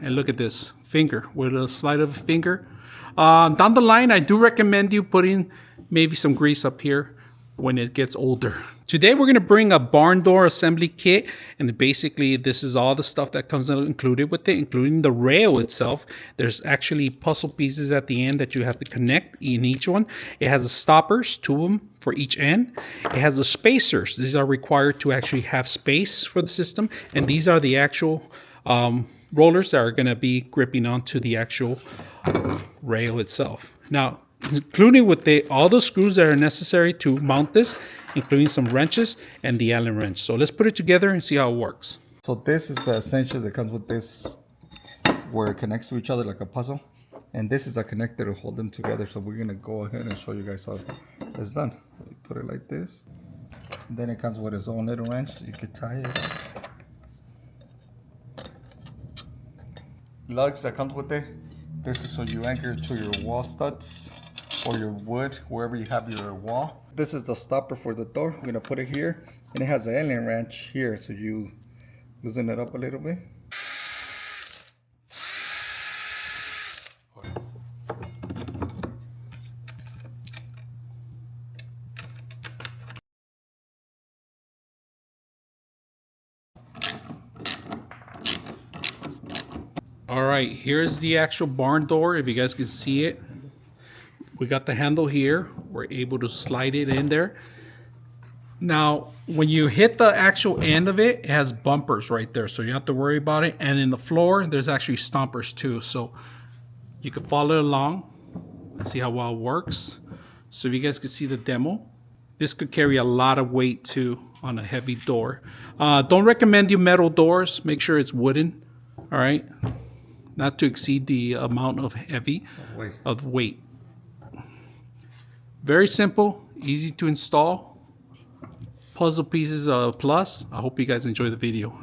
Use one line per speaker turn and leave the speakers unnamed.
and look at this finger with a slide of a finger. Down the line, I do recommend you putting maybe some grease up here when it gets older. Today we're going to bring a barn door assembly kit, and basically this is all the stuff that comes included with it, including the rail itself. There's actually puzzle pieces at the end that you have to connect in each one. It has the stoppers, 2 of them for each end. It has the spacers. These are required to actually have space for the system, and these are the actual rollers that are going to be gripping onto the actual rail itself. Now, including with all the screws that are necessary to mount this, including some wrenches and the Allen wrench. So let's put it together and see how it works.
So this is the essential that comes with this, where it connects to each other like a puzzle. And this is a connector to hold them together. So we're gonna go ahead and show you guys how it's done. You put it like this. And then it comes with its own little wrench, so you can tie it. Lugs that comes with it. This is so you anchor it to your wall studs or your wood, wherever you have your wall. This is the stopper for the door. We're gonna put it here, and it has an Allen wrench here, so you loosen it up a little bit.
All right, here's the actual barn door. If you guys can see it, we got the handle here. We're able to slide it in there. Now, when you hit the actual end of it, it has bumpers right there, so you don't have to worry about it. And in the floor, there's actually stompers too, so you can follow along and see how well it works. So if you guys can see the demo, this could carry a lot of weight too on a heavy door. Don't recommend you metal doors. Make sure it's wooden, all right? Not to exceed the amount of weight. Very simple, easy to install. Puzzle pieces plus. I hope you guys enjoy the video.